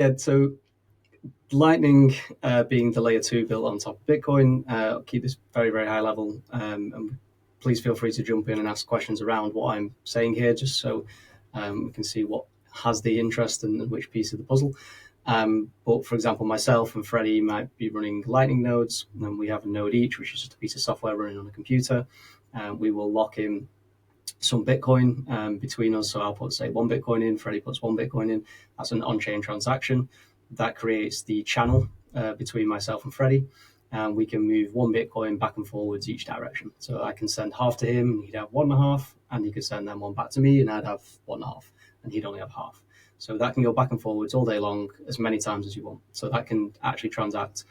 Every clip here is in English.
Yeah, so Lightning being the layer 2 built on top of Bitcoin, I'll keep this very, very high level. And please feel free to jump in and ask questions around what I'm saying here, just so we can see what has the interest and which piece of the puzzle. But for example, myself and Freddie might be running Lightning nodes, and we have a node each, which is just a piece of software running on a computer. We will lock in some Bitcoin between us. So I'll put, say, one Bitcoin in, Freddie puts one Bitcoin in. That's an on-chain transaction. That creates the channel between myself and Freddie. And we can move one Bitcoin back and forwards each direction. So I can send half to him, and he'd have 1.5, and he could send then one back to me, and I'd have 1.5, and he'd only have half. So that can go back and forwards all day long, as many times as you want. So that can actually transact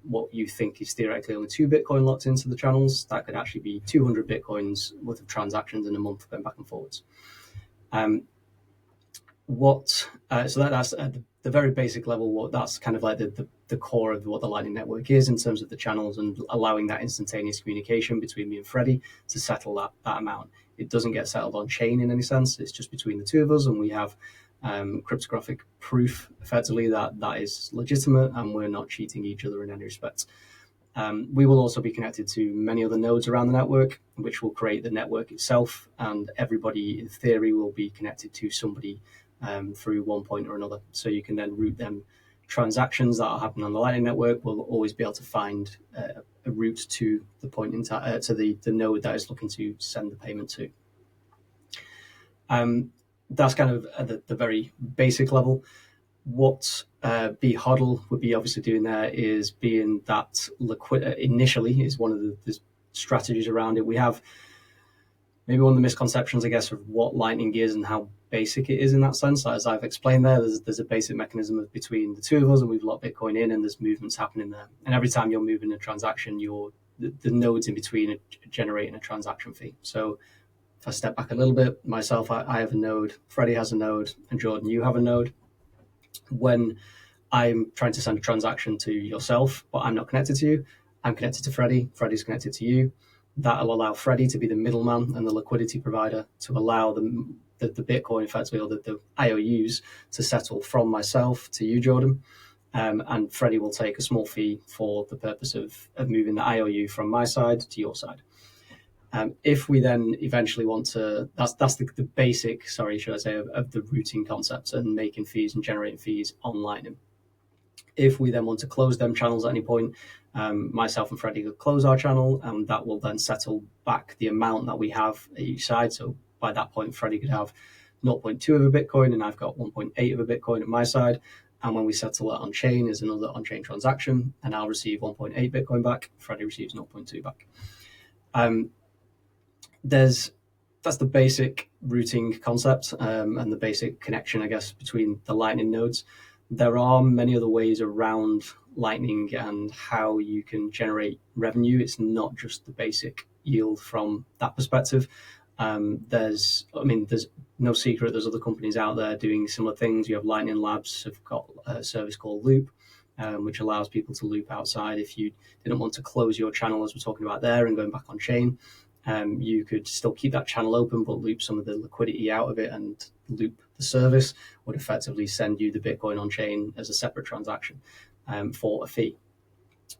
what you think is theoretically only 2 Bitcoin locked into the channels. That could actually be 200 Bitcoins worth of transactions in a month going back and forwards. So that's at the very basic level. That's kind of like the core of what the Lightning Network is in terms of the channels and allowing that instantaneous communication between me and Freddie to settle that amount. It doesn't get settled on chain in any sense. It's just between the two of us, and we have cryptographic proof effectively that is legitimate, and we're not cheating each other in any respect. We will also be connected to many other nodes around the network, which will create the network itself, and everybody in theory will be connected to somebody through one point or another. So you can then route them. Transactions that are happening on the Lightning Network will always be able to find a route to the point to the node that is looking to send the payment to. That's kind of at the very basic level. What HODL would be obviously doing there is being that liquid initially is one of the strategies around it. We have maybe one of the misconceptions, I guess, of what Lightning is and how basic it is in that sense. As I've explained there's a basic mechanism between the two of us, and we've locked Bitcoin in, and there's movements happening there. And every time you're moving a transaction, the nodes in between are generating a transaction fee. So if I step back a little bit, myself, I have a node, Freddie has a node, and Jordan, you have a node. When I'm trying to send a transaction to yourself, but I'm not connected to you, I'm connected to Freddie, Freddie's connected to you. That'll allow Freddie to be the middleman and the liquidity provider to allow the Bitcoin effectively, or the IOUs, to settle from myself to you, Jordan. And Freddie will take a small fee for the purpose of moving the IOU from my side to your side. If we then eventually want to, that's the basic, should I say, of the routing concepts and making fees and generating fees on Lightning. If we then want to close them channels at any point, myself and Freddie could close our channel, and that will then settle back the amount that we have at each side. So by that point, Freddie could have 0.2 of a Bitcoin, and I've got 1.8 of a Bitcoin at my side. And when we settle it on chain, is another on chain transaction, and I'll receive 1.8 Bitcoin back. Freddie receives 0.2 back. That's the basic routing concept and the basic connection, I guess, between the Lightning nodes. There are many other ways around Lightning and how you can generate revenue. It's not just the basic yield from that perspective. There's no secret. There's other companies out there doing similar things. You have Lightning Labs have got a service called Loop, which allows people to loop outside. If you didn't want to close your channel, as we're talking about there, and going back on chain, you could still keep that channel open, but loop some of the liquidity out of it, and Loop, the service, would effectively send you the Bitcoin on chain as a separate transaction for a fee.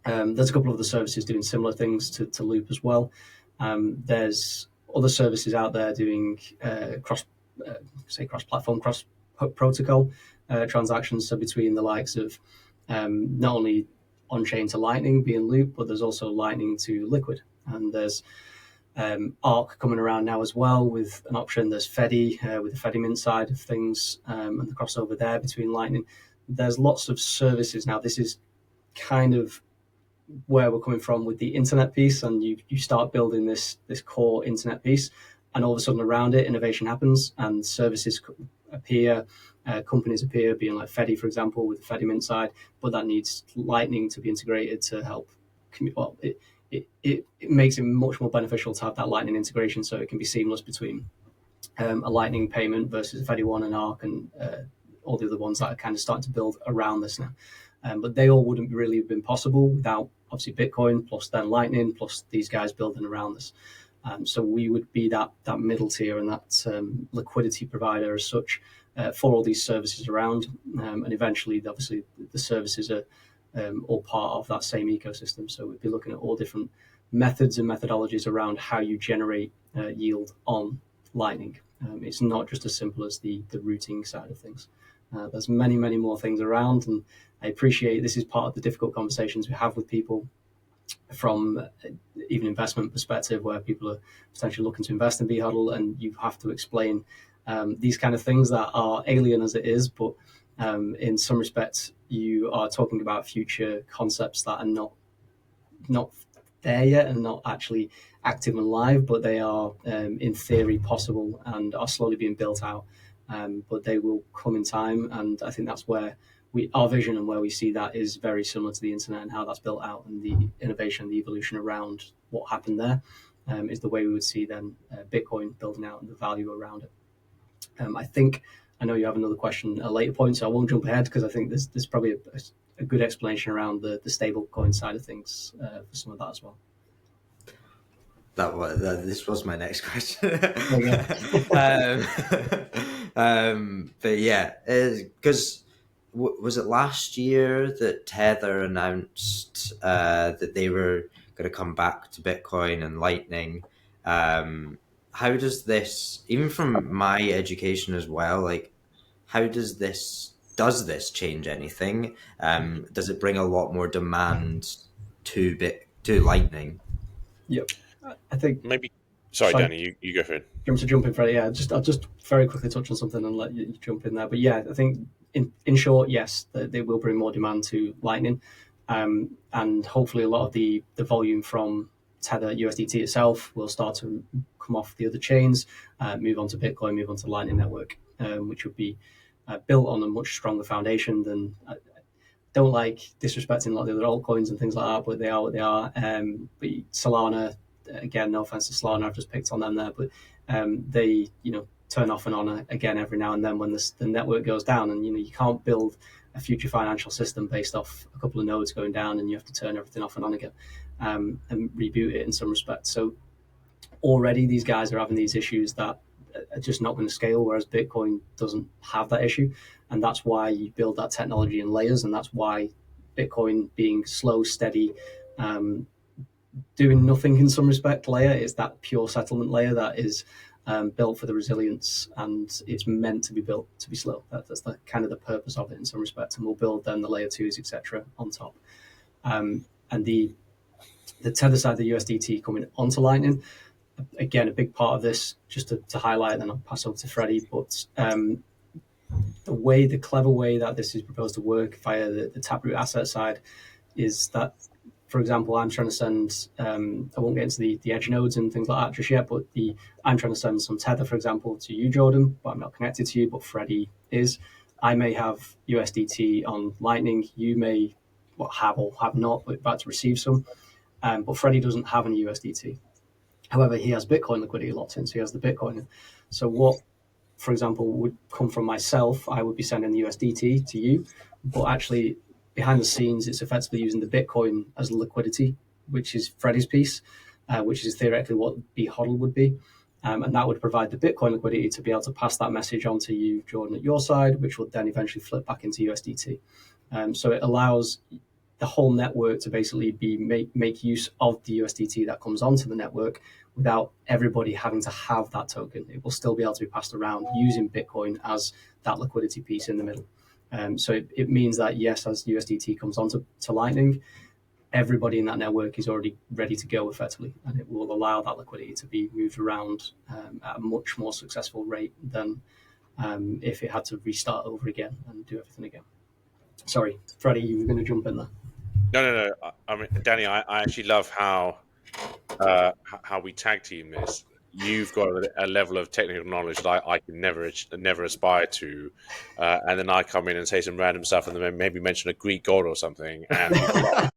There's a couple of other services doing similar things to Loop as well. There's other services out there doing cross-platform, cross-protocol transactions, so between the likes of not only on-chain to Lightning being Loop, but there's also Lightning to Liquid, and there's Arc coming around now as well with an option. There's Fedi with the Fedimint side of things, and the crossover there between Lightning. There's lots of services now. This is kind of where we're coming from with the internet piece, and you start building this core internet piece, and all of a sudden around it, innovation happens and services appear, companies appear, being like Fedi, for example, with the Fedimint side, but that needs Lightning to be integrated to help. It makes it much more beneficial to have that Lightning integration, so it can be seamless between a Lightning payment versus a Fedi one and Arc and all the other ones that are kind of starting to build around this now. But they all wouldn't really have been possible without obviously Bitcoin, plus then Lightning, plus these guys building around this. So we would be that middle tier and that liquidity provider as such for all these services around. And eventually, obviously, the services are all part of that same ecosystem. So we'd be looking at all different methods and methodologies around how you generate yield on Lightning. It's not just as simple as the routing side of things. There's many more things around, and I appreciate this is part of the difficult conversations we have with people from even investment perspective, where people are potentially looking to invest in HODL, and you have to explain these kind of things that are alien as it is, but in some respects you are talking about future concepts that are not there yet and not actually active and live, but they are in theory possible and are slowly being built out. But they will come in time, and I think that's where our vision and where we see that is very similar to the internet and how that's built out, and the innovation, the evolution around what happened there is the way we would see then Bitcoin building out and the value around it. I know you have another question at a later point, so I won't jump ahead because I think there's probably a good explanation around the stablecoin side of things for some of that as well. This was my next question. But yeah, because was it last year that Tether announced that they were going to come back to Bitcoin and Lightning? How does this, even from my education as well, like how does this change anything? Does it bring a lot more demand to Lightning? Yep. I think maybe. Sorry, Danny, you go for it. Do you want to jump in, Freddie? Yeah, I'll just very quickly touch on something and let you jump in there. But yeah, I think in short, yes, they will bring more demand to Lightning, and hopefully a lot of the volume from Tether USDT itself will start to come off the other chains, move on to Bitcoin, move on to Lightning Network, which would be built on a much stronger foundation than. Don't like disrespecting a lot of the other altcoins and things like that, but they are what they are. But Solana, again, no offense to Solana, I've just picked on them there, but they turn off and on again every now and then when the network goes down, and you can't build a future financial system based off a couple of nodes going down, and you have to turn everything off and on again and reboot it in some respects. So already these guys are having these issues that are just not going to scale, whereas Bitcoin doesn't have that issue. And that's why you build that technology in layers, and that's why Bitcoin being slow, steady, doing nothing in some respect layer is that pure settlement layer that is built for the resilience, and it's meant to be built to be slow. That's the kind of the purpose of it in some respect, and we'll build then the layer 2s, etc. on top. And the Tether side, the USDT coming onto Lightning, again, a big part of this, just to highlight, then I'll pass over to Freddie, but the clever way that this is proposed to work via the Taproot asset side is that, for example, I'm trying to send, I won't get into the edge nodes and things like that just yet, but I'm trying to send some Tether, for example, to you, Jordan, but I'm not connected to you, but Freddie is. I may have USDT on Lightning. You may have or have not, but about to receive some. But Freddie doesn't have any USDT. However, he has Bitcoin liquidity locked in, so he has the Bitcoin. So what, for example, would come from myself, I would be sending the USDT to you, but actually behind the scenes, it's effectively using the Bitcoin as liquidity, which is Freddie's piece, which is theoretically what HODL would be. And that would provide the Bitcoin liquidity to be able to pass that message on to you, Jordan, at your side, which would then eventually flip back into USDT. So it allows the whole network to basically make use of the USDT that comes onto the network without everybody having to have that token. It will still be able to be passed around using Bitcoin as that liquidity piece in the middle. So it means that, yes, as USDT comes onto Lightning, everybody in that network is already ready to go effectively, and it will allow that liquidity to be moved around at a much more successful rate than if it had to restart over again and do everything again. Sorry, Freddie, you were going to jump in there. No. I mean, Danny, I actually love how we tag team this. You've got a level of technical knowledge that I can never aspire to, and then I come in and say some random stuff, and then maybe mention a Greek god or something, and